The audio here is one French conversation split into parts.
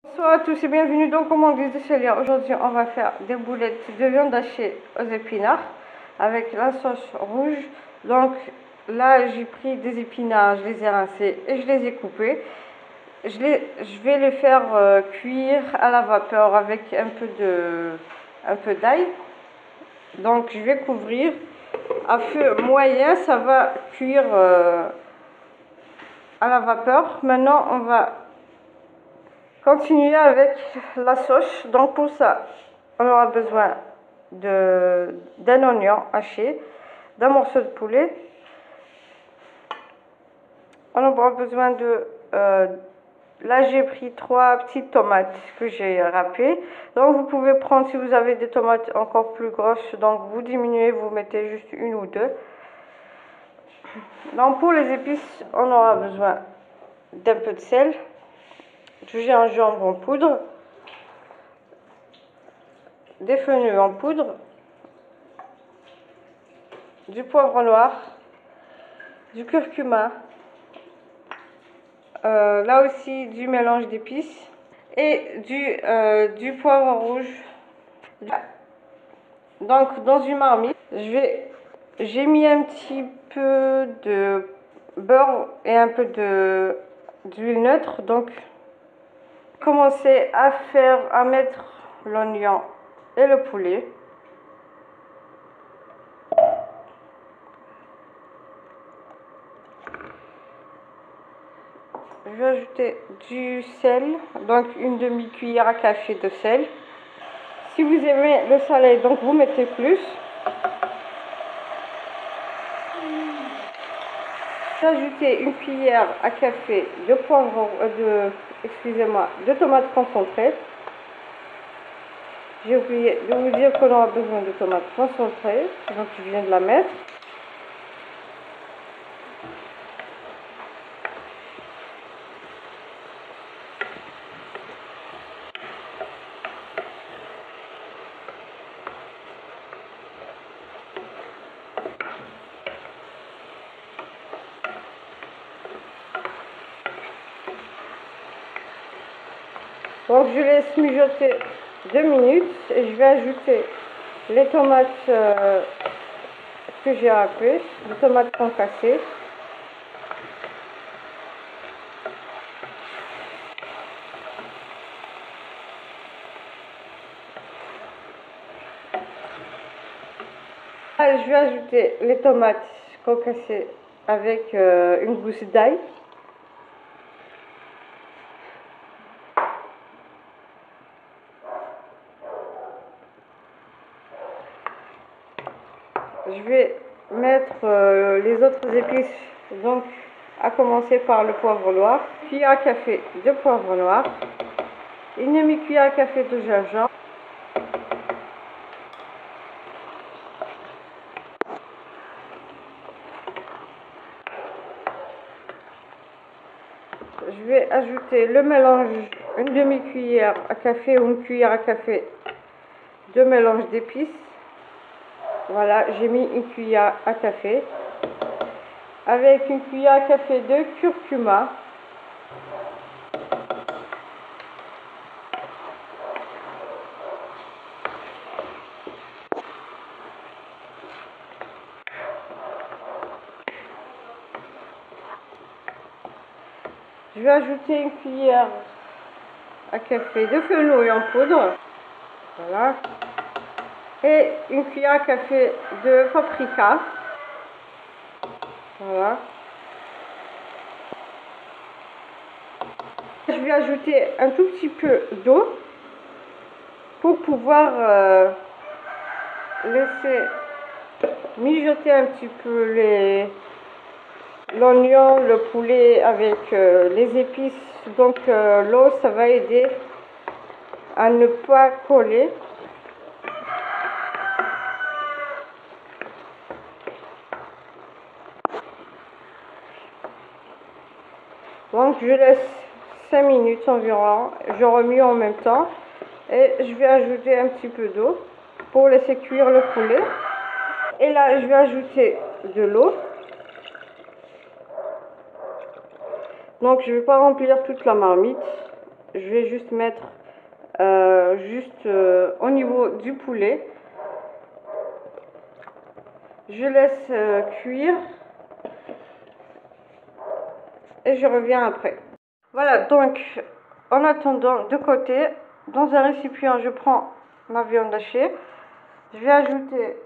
Bonsoir à tous et bienvenue dans Commandes de Chélia. Aujourd'hui, on va faire des boulettes de viande hachée aux épinards avec la sauce rouge. Donc là, j'ai pris des épinards, je les ai rincés et je les ai coupés. Je vais les faire cuire à la vapeur avec un peu d'ail. Donc je vais couvrir à feu moyen, ça va cuire à la vapeur. Maintenant, on va continuer avec la sauce. Donc pour ça, on aura besoin d'un oignon haché, d'un morceau de poulet. On aura besoin là j'ai pris 3 petites tomates que j'ai râpées. Donc vous pouvez prendre, si vous avez des tomates encore plus grosses, donc vous diminuez, vous mettez juste une ou deux. Donc pour les épices, on aura besoin d'un peu de sel, du gingembre en poudre, des fenouils en poudre, du poivre noir, du curcuma, là aussi du mélange d'épices et du poivre rouge. Donc dans une marmite, j'ai mis un petit peu de beurre et un peu d'huile neutre. Donc commencer à mettre l'oignon et le poulet. Je vais ajouter du sel, donc une demi-cuillère à café de sel. Si vous aimez le salé, donc vous mettez plus. J'ai ajouté une cuillère à café de poivre, de tomates concentrées. J'ai oublié de vous dire qu'on aura besoin de tomates concentrées, donc je viens de la mettre. Donc je laisse mijoter 2 minutes et je vais ajouter les tomates que j'ai râpées, les tomates concassées. Là, je vais ajouter les tomates concassées avec une gousse d'ail. Je vais mettre les autres épices, donc à commencer par le poivre noir, cuillère à café de poivre noir, une demi-cuillère à café de gingembre, je vais ajouter le mélange, une demi-cuillère à café ou une cuillère à café de mélange d'épices. Voilà, j'ai mis une cuillère à café avec une cuillère à café de curcuma. Je vais ajouter une cuillère à café de fenouil en poudre. Voilà. Et une cuillère à café de paprika. Voilà. Je vais ajouter un tout petit peu d'eau pour pouvoir laisser mijoter un petit peu l'oignon, le poulet avec les épices. Donc l'eau, ça va aider à ne pas coller. Donc je laisse 5 minutes environ, je remue en même temps et je vais ajouter un petit peu d'eau pour laisser cuire le poulet. Et là je vais ajouter de l'eau. Donc je ne vais pas remplir toute la marmite, je vais juste mettre au niveau du poulet. Je laisse cuire et je reviens après. Voilà, donc en attendant, de côté, dans un récipient, je prends ma viande hachée. Je vais ajouter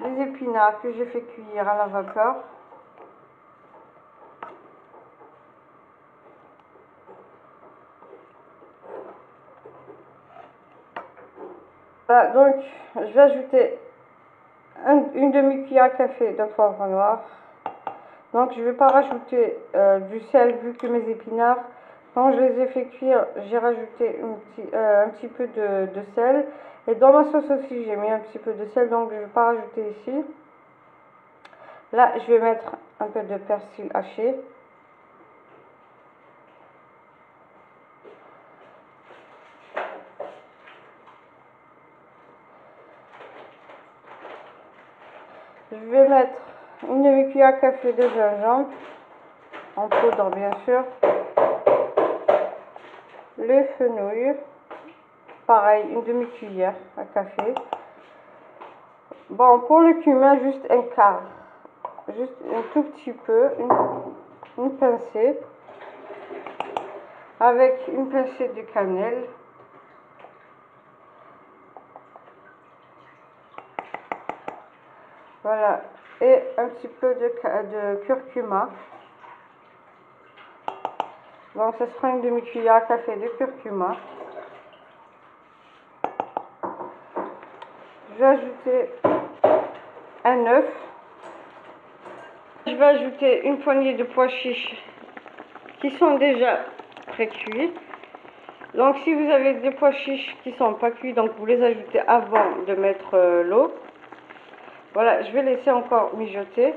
les épinards que j'ai fait cuire à la vapeur. Voilà, donc je vais ajouter une demi-cuillère à café de poivre noir. Donc je ne vais pas rajouter du sel vu que mes épinards, quand je les ai fait cuire, j'ai rajouté un petit peu de sel. Et dans ma sauce aussi, j'ai mis un petit peu de sel, donc je ne vais pas rajouter ici. Là, je vais mettre un peu de persil haché. Je vais mettre une demi-cuillère à café de gingembre, en poudre bien sûr. Le fenouil, pareil, une demi-cuillère à café. Bon, pour le cumin, juste un quart. Juste un tout petit peu, une pincée. Avec une pincée de cannelle. Voilà, et un petit peu de curcuma. Donc ce sera une demi-cuillère à café de curcuma. Je vais ajouter un œuf. Je vais ajouter une poignée de pois chiches qui sont déjà pré-cuits. Donc si vous avez des pois chiches qui ne sont pas cuits, donc vous les ajoutez avant de mettre l'eau. Voilà, je vais laisser encore mijoter.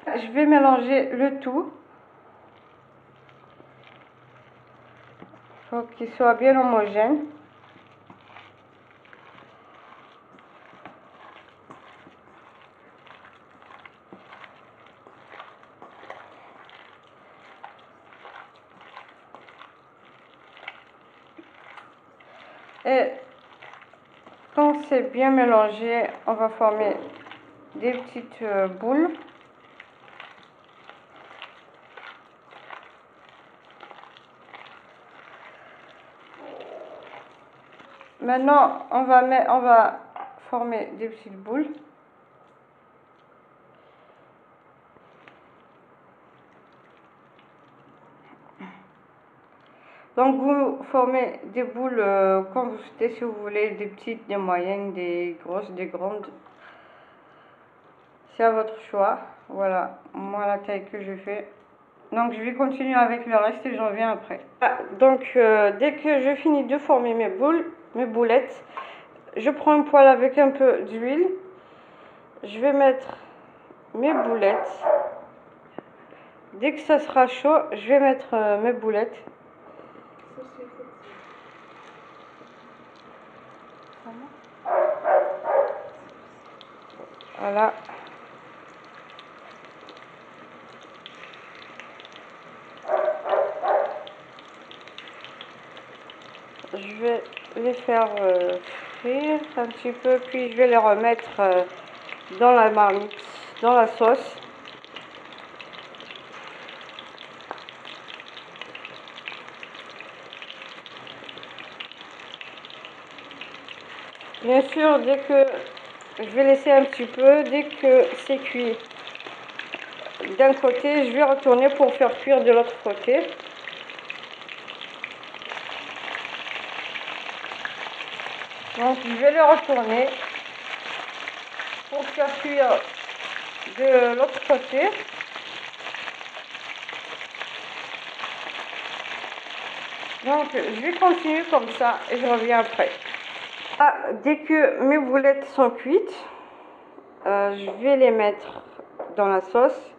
Je vais mélanger le tout. Il faut qu'il soit bien homogène. Et quand c'est bien mélangé, on va former des petites boules. Maintenant, on va former des petites boules. Donc vous formez des boules comme vous souhaitez, si vous voulez, des petites, des moyennes, des grosses, des grandes. C'est à votre choix. Voilà, moi la taille que je fais. Donc je vais continuer avec le reste et je reviens après. Donc dès que je finis de former mes boulettes, je prends un poêle avec un peu d'huile. Je vais mettre mes boulettes. Dès que ça sera chaud, je vais mettre mes boulettes. Voilà. Je vais les faire frire un petit peu, puis je vais les remettre dans la marmite, dans la sauce. Bien sûr, dès que je vais laisser un petit peu, dès que c'est cuit d'un côté, je vais retourner pour faire cuire de l'autre côté. Donc je vais le retourner pour faire cuire de l'autre côté. Donc je vais continuer comme ça et je reviens après. Dès que mes boulettes sont cuites, je vais les mettre dans la sauce.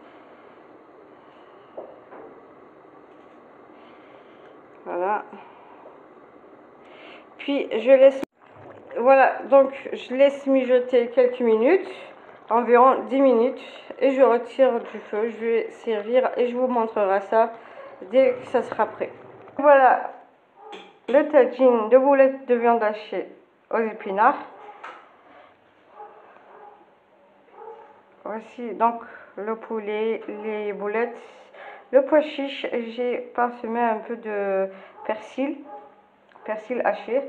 Voilà. Puis je laisse. Voilà, donc je laisse mijoter quelques minutes, environ 10 minutes, et je retire du feu. Je vais servir et je vous montrerai ça dès que ça sera prêt. Voilà le tagine de boulettes de viande hachée aux épinards. Voici donc le poulet, les boulettes, le pois chiche. J'ai parsemé un peu de persil haché.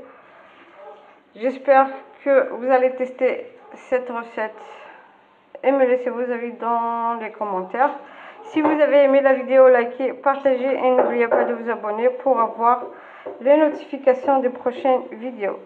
J'espère que vous allez tester cette recette et me laisser vos avis dans les commentaires. Si vous avez aimé la vidéo, likez, partagez et n'oubliez pas de vous abonner pour avoir les notifications des prochaines vidéos.